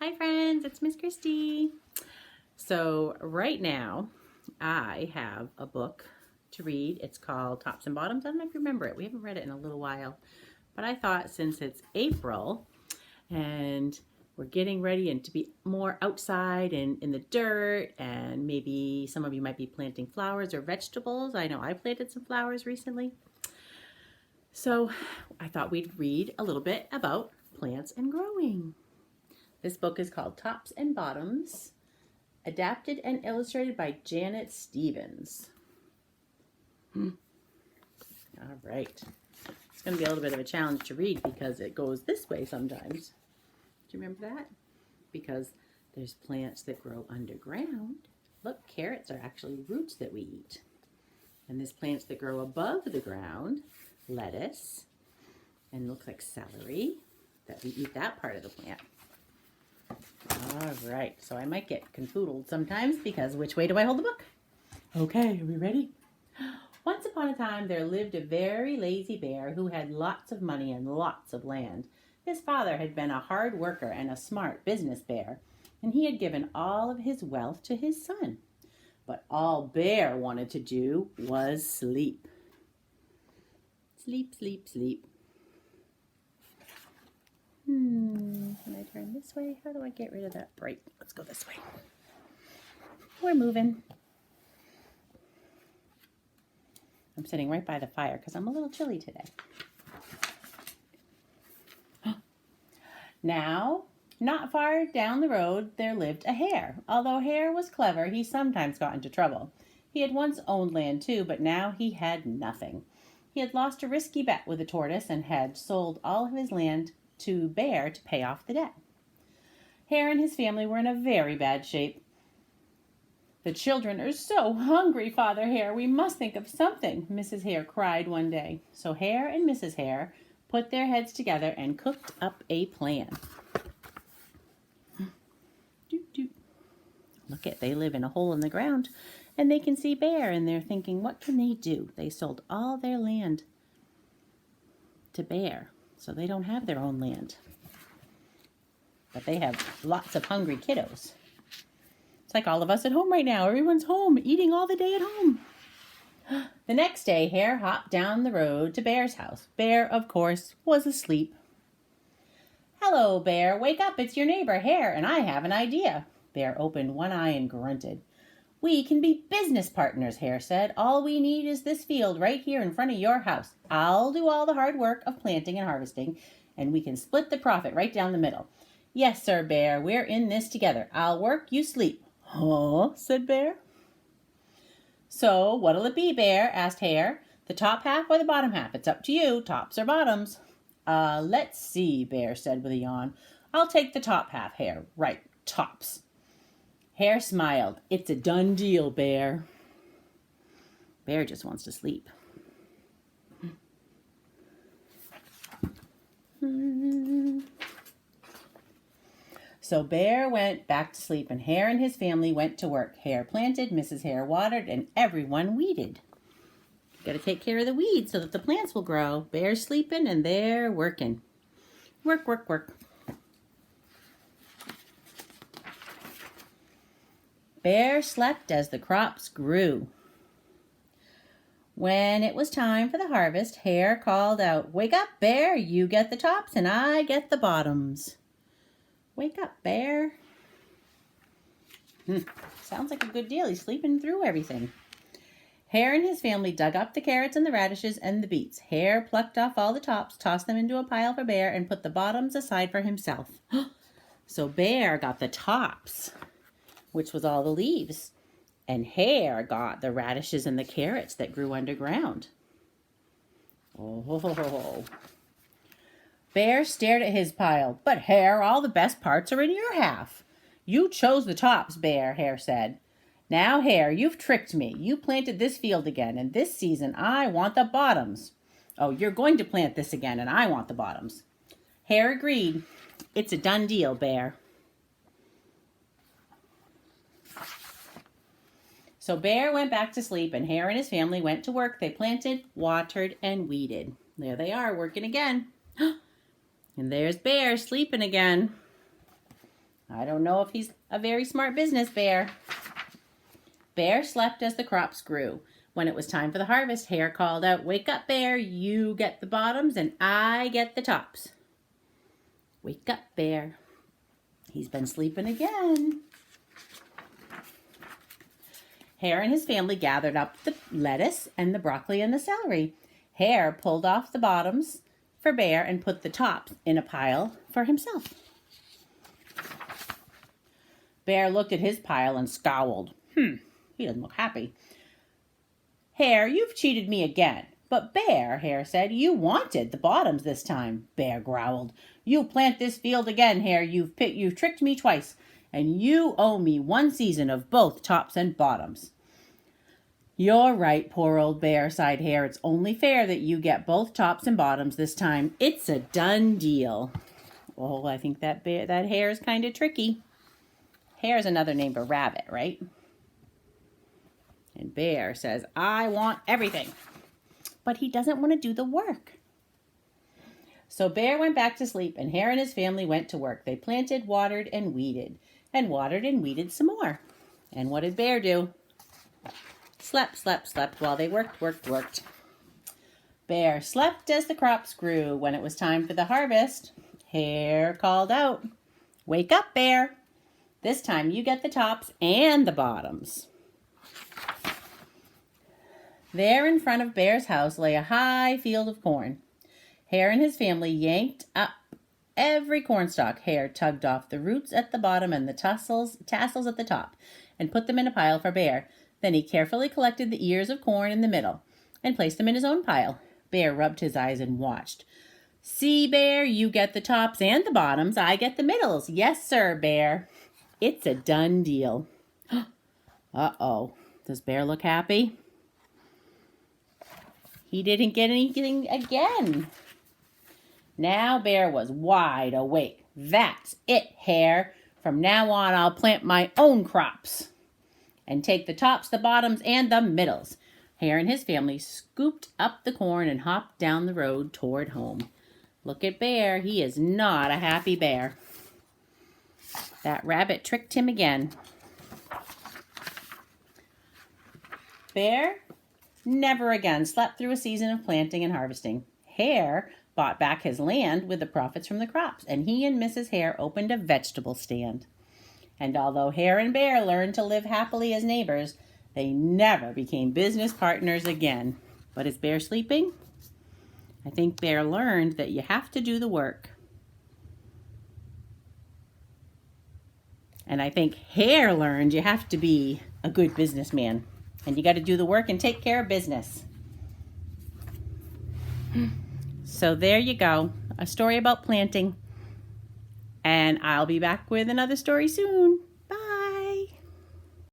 Hi friends, it's Miss Christy. So right now I have a book to read. It's called Tops and Bottoms. I don't know if you remember it. We haven't read it in a little while. But I thought since it's April and we're getting ready and to be more outside and in the dirt, and maybe some of you might be planting flowers or vegetables. I know I planted some flowers recently. So I thought we'd read a little bit about plants and growing. This book is called Tops and Bottoms, adapted and illustrated by Janet Stevens. All right. It's going to be a little bit of a challenge to read because it goes this way sometimes. Do you remember that? Because there's plants that grow underground. Look, carrots are actually roots that we eat. And there's plants that grow above the ground, lettuce, and looks like celery, that we eat that part of the plant. All right, so I might get confoodled sometimes because which way do I hold the book? Okay, are we ready? Once upon a time, there lived a very lazy bear who had lots of money and lots of land. His father had been a hard worker and a smart business bear, and he had given all of his wealth to his son. But all Bear wanted to do was sleep. Sleep, sleep, sleep. Can I turn this way? How do I get rid of that bright? Let's go this way. We're moving. I'm sitting right by the fire because I'm a little chilly today. Now, not far down the road, there lived a hare. Although Hare was clever, he sometimes got into trouble. He had once owned land too, but now he had nothing. He had lost a risky bet with a tortoise and had sold all of his land to Bear to pay off the debt. Hare and his family were in a very bad shape. "The children are so hungry, Father Hare. We must think of something," Mrs. Hare cried one day. So Hare and Mrs. Hare put their heads together and cooked up a plan. Look at, they live in a hole in the ground and they can see Bear and they're thinking, what can they do? They sold all their land to Bear, so they don't have their own land. But they have lots of hungry kiddos. It's like all of us at home right now. Everyone's home, eating all the day at home. The next day, Hare hopped down the road to Bear's house. Bear, of course, was asleep. "Hello, Bear. Wake up. It's your neighbor, Hare, and I have an idea." Bear opened one eye and grunted. "We can be business partners," Hare said. "All we need is this field right here in front of your house. I'll do all the hard work of planting and harvesting, and we can split the profit right down the middle." "Yes, sir, Bear. We're in this together. I'll work, you sleep." "Huh?" said Bear. "So what'll it be, Bear?" asked Hare. "The top half or the bottom half? It's up to you, tops or bottoms." Let's see," Bear said with a yawn. "I'll take the top half, Hare. Right, tops." Hare smiled. "It's a done deal, Bear." Bear just wants to sleep. So Bear went back to sleep, and Hare and his family went to work. Hare planted, Mrs. Hare watered, and everyone weeded. Got to take care of the weeds so that the plants will grow. Bear's sleeping, and they're working. Work, work, work. Bear slept as the crops grew. When it was time for the harvest, Hare called out, "Wake up, Bear. You get the tops, and I get the bottoms." Wake up, Bear. Sounds like a good deal. He's sleeping through everything. Hare and his family dug up the carrots and the radishes and the beets. Hare plucked off all the tops, tossed them into a pile for Bear, and put the bottoms aside for himself. So Bear got the tops, which was all the leaves, and Hare got the radishes and the carrots that grew underground. Oh. Bear stared at his pile. "But Hare, all the best parts are in your half." "You chose the tops, Bear," Hare said. "Now, Hare, you've tricked me. You planted this field again, and this season I want the bottoms." "Oh, you're going to plant this again, and I want the bottoms." Hare agreed. "It's a done deal, Bear." So Bear went back to sleep, and Hare and his family went to work. They planted, watered, and weeded. There they are, working again. And there's Bear sleeping again. I don't know if he's a very smart business bear. Bear slept as the crops grew. When it was time for the harvest, Hare called out, "Wake up, Bear, you get the bottoms and I get the tops." Wake up, Bear. He's been sleeping again. Hare and his family gathered up the lettuce and the broccoli and the celery. Hare pulled off the bottoms for Bear and put the tops in a pile for himself. Bear looked at his pile and scowled. He doesn't look happy. "Hare, you've cheated me again." "But Bear," Hare said, "you wanted the bottoms this time." Bear growled. "You plant this field again, Hare. You've tricked me twice, and you owe me 1 season of both tops and bottoms." "You're right, poor old Bear," sighed Hare. "It's only fair that you get both tops and bottoms this time. It's a done deal." Oh, I think that Hare is kind of tricky. Hare is another name for rabbit, right? And Bear says, "I want everything." But he doesn't want to do the work. So Bear went back to sleep, and Hare and his family went to work. They planted, watered, and weeded some more. And what did Bear do? Slept while they worked. Bear slept as the crops grew. When it was time for the harvest, Hare called out, "Wake up, Bear. This time you get the tops and the bottoms." There in front of Bear's house lay a high field of corn. Hare and his family yanked up every cornstalk. Hare tugged off the roots at the bottom and the tassels at the top and put them in a pile for Bear. Then he carefully collected the ears of corn in the middle and placed them in his own pile. Bear rubbed his eyes and watched. "See, Bear, you get the tops and the bottoms. I get the middles. Yes, sir, Bear. It's a done deal." Uh-oh. Does Bear look happy? He didn't get anything again. Now Bear was wide awake. "That's it, Hare. From now on, I'll plant my own crops and take the tops, the bottoms, and the middles." Hare and his family scooped up the corn and hopped down the road toward home. Look at Bear. He is not a happy bear. That rabbit tricked him again. Bear never again slept through a season of planting and harvesting. Hare bought back his land with the profits from the crops, and he and Mrs. Hare opened a vegetable stand. And although Hare and Bear learned to live happily as neighbors, they never became business partners again. But is Bear sleeping? I think Bear learned that you have to do the work. And I think Hare learned you have to be a good businessman. And you got to do the work and take care of business. So there you go. A story about planting. And I'll be back with another story soon.